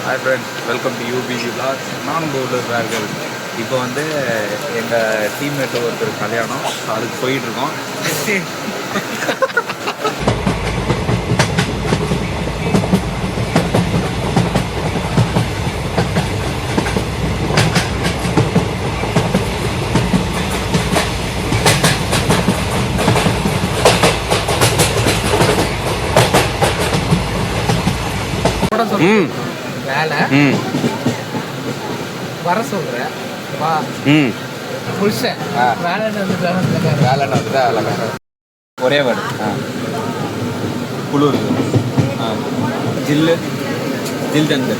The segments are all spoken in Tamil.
Hi friends, welcome to UPG vlogs. நானும் போல்டர்கள். இப்போ வந்து எங்கள் டீம்மேட்டு ஒருத்தர் கல்யாணம், அதுக்கு போயிட்டுருக்கோம். வேலை வர சொல்கிறேன் வா. புருஷன் வேலைன்னு வந்துட்டா ஒரே வேர்டு. குளிர், ஜில்லு, ஜில் ஜந்து,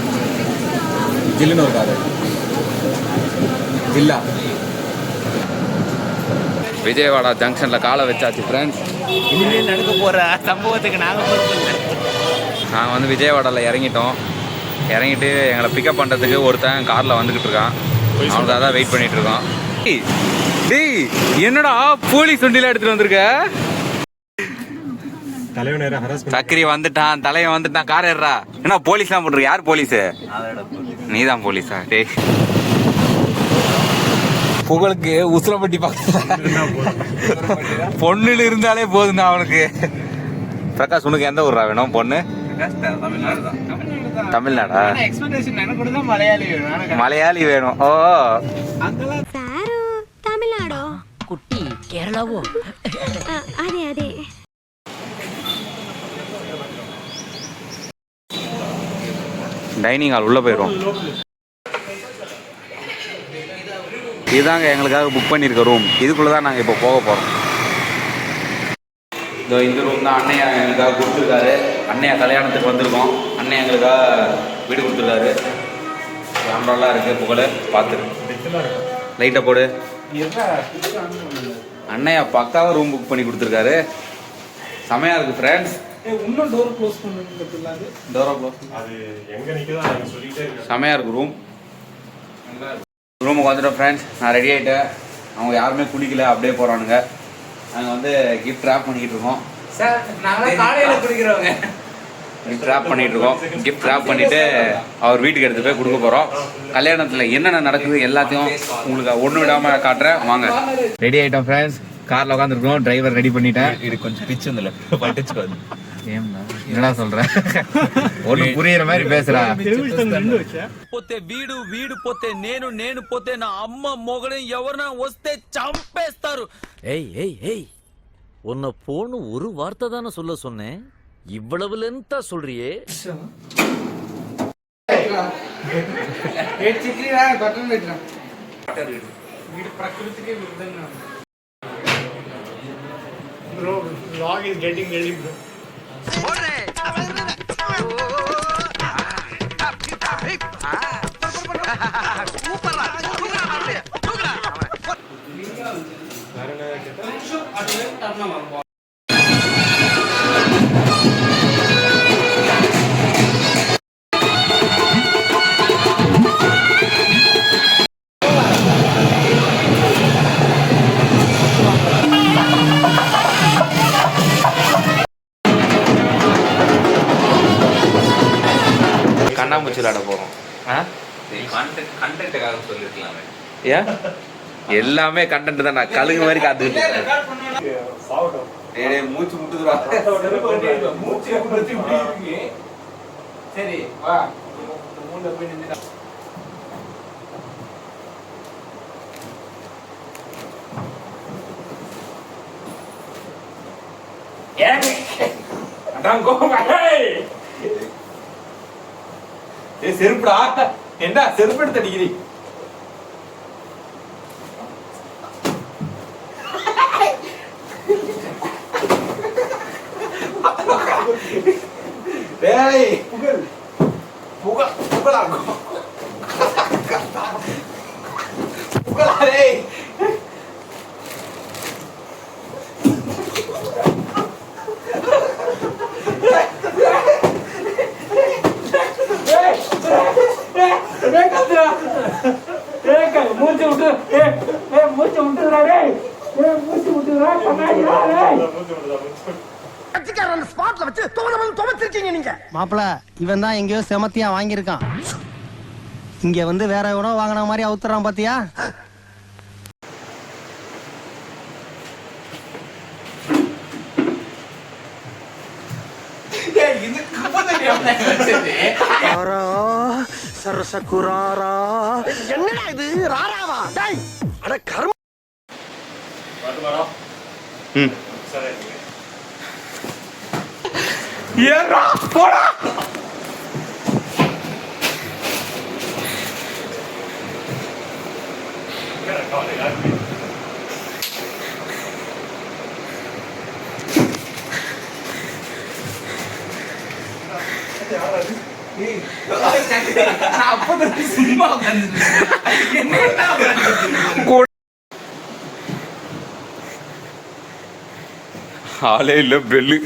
ஜில்லுன்னு ஒரு காது, ஜில்லா. விஜயவாடா ஜங்ஷனில் காலை வச்சாச்சு ஃப்ரெண்ட்ஸ். இனிமேல் நடக்க போகிற சம்பவத்துக்கு நாங்கள் பொறுப்பு. நாங்கள் வந்து விஜயவாடாவில் இறங்கிட்டோம். இறங்கிட்டு எங்களை பிக்கப் பண்ணுறதுக்கு ஒருத்தன் காரில் வந்துக்கிட்டு இருக்கான். அவனுக்காக தான் வெயிட் பண்ணிகிட்டு இருக்கோம். டேய், என்னடா போலீஸ் வண்டியில் எடுத்துகிட்டு வந்திருக்க? சக்கரி வந்துட்டான், தலைவன் வந்துட்டான், கார் ஏறா. என்ன போலீஸ்லாம் பண்ணுற? யார் போலீஸு? நீ தான் போலீஸா? டேய், புகழுக்கு உசுரப்பட்டி பார்க்க பொண்ணுன்னு இருந்தாலே போதுண்ணா அவனுக்கு. பிரகாஷ், உனக்கு எந்த ஊரா வேணும் பொண்ணு? தமிழ்நாடா? மலையாளி வேணும். ஓ, தமிழ்நாடோ குட்டி கேரளாவோ? அதே அதே. டைனிங் ஹால் உள்ள போயிடும். இதுதாங்க எங்களுக்காக புக் பண்ணியிருக்க ரூம். இதுக்குள்ள தான் நாங்கள் இப்போ போக போகிறோம். இந்த ரூம் தான் அண்ணையா எங்களுக்காக கொடுத்துருக்காரு. அண்ணையா கல்யாணத்துக்கு வந்திருக்கோம். அண்ணையா எங்களுக்காக வீடு கொடுத்துருக்காரு. கேமராலாம் இருக்குது, புகழ பார்த்துரு. லைட்டை போடு. அண்ணையா பக்காவாக ரூம் புக் பண்ணி கொடுத்துருக்காரு. செமையாக இருக்குது ஃப்ரெண்ட்ஸ். இன்னும் டோர் க்ளோஸ் பண்ணுறது. டோரை க்ளோஸ். செமையாக இருக்குது ரூம். ரூமுக்கு வந்துட்டோம் ஃப்ரெண்ட்ஸ். நான் ரெடி ஆகிட்டேன். அவங்க யாருமே குளிக்கல, அப்படியே போகிறானுங்க. நாங்கள் வந்து கிஃப்ட் ட்ராப் பண்ணிக்கிட்டு இருக்கோம். சார், நாங்கள் காலையில் குடிக்கிறவங்க. கிஃப்ட் ட்ராப் பண்ணிகிட்டு இருக்கோம். கிஃப்ட் ட்ராப் பண்ணிவிட்டு அவர் வீட்டுக்கு எடுத்து போய் கொடுக்க போகிறோம். கல்யாணத்தில் என்னென்ன நடக்குது எல்லாத்தையும் உங்களுக்கு ஒன்று விடாமல் காட்டுறேன், வாங்க. ரெடி ஆகிட்டோம் ஃப்ரெண்ட்ஸ். காரில் உட்காந்துருக்கோம். டிரைவர் ரெடி பண்ணிட்டேன். இது கொஞ்சம் பிச்சு வந்துல பட்டுச்சு. என்னடா சொல்ற? ஒண்ணு புரியுற மாதிரி பேசுறா. పోతే వీడు వీడు పోతే నేను నేను పోతే నా అమ్మ మొగడం ఎవరన్నా వస్తే చంపేస్తారు. ஏய் ஏய் ஏய், உன்னை போன்னு ஒரு வார்த்தை தானே சொல்ல சொன்னேன். இவ்வளவு லென்த்தா சொல்றியே. Bro, vlog is getting ready, bro. கண்ணாமூச்சி விளையாட போறோம். கண்டென்ட்டுக்காக சொல்லிருக்கலாமே. ஏன் எல்லாமே கண்டென்ட் தான். நான் கழுகு மாதிரி காத்துக்கிட்டு மூச்சு முட்டுதுடா. சரி வா, மூணு போய் நின்று. செருப்புடா. என்ன செருப்பு எடுத்து அடிக்கிறீ? புகழ் புகழ் புகழாகும் புகழாரே. மூச்சு விட்டு மூச்சு விட்டுறா. மூச்சு விட்டுறா. கட்சிக்காரன் ஸ்பாட்ல வச்சு துவச்சிருக்கீங்க நீங்க. மாப்பிள இவன் தான் எங்கேயோ செமத்தியா வாங்கியிருக்கான். இங்க வந்து வேற எவனோ வாங்கின மாதிரி அவுத்துறான் பாத்தியா? சரசகுராரா என்னடா இது ராராவா? டேய் அட கர்ம. ஏறா போடா. ஆளே இல்ல பெல்லு.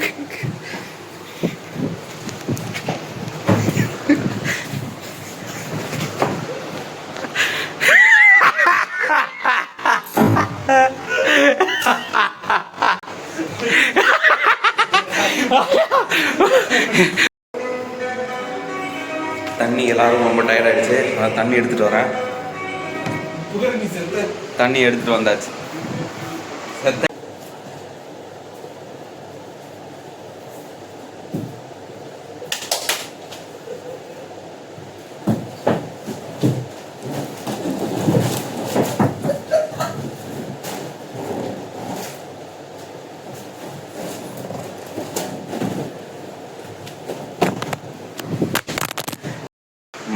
தண்ணி எல்லாரும் ரொம்ப டயர்ட் ஆயிடுச்சு. நான் தண்ணி எடுத்துட்டு வரேன். தண்ணி எடுத்துட்டு வந்தாச்சு.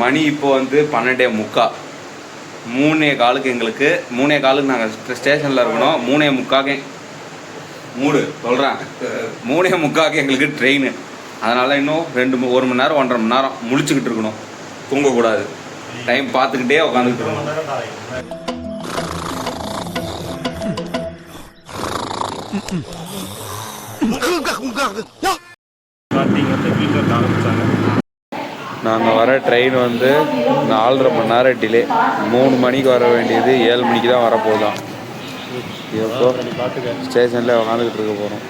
மணி இப்போ வந்து 12:45. 3:15 எங்களுக்கு. 3:15 நாங்கள் ஸ்டேஷனில் இருக்கணும். 3:45 மூடு சொல்கிறேன். 3:45 எங்களுக்கு ட்ரெயின். அதனால் இன்னும் 1 மணி நேரம் 1.5 மணி நேரம் முழிச்சுக்கிட்டு இருக்கணும். தூங்கக்கூடாது. டைம் பார்த்துக்கிட்டே உட்காந்துக்கிட்டு இருக்கணும். நாங்கள் வர ட்ரெயின் வந்து 4.5 மணி நேரம் டிலே. 3 மணிக்கு வர வேண்டியது 7 மணிக்கு தான் வரப்போகுதான். இப்போ ஸ்டேஷனில் உட்காந்துக்கிட்டு இருக்க போகிறோம்.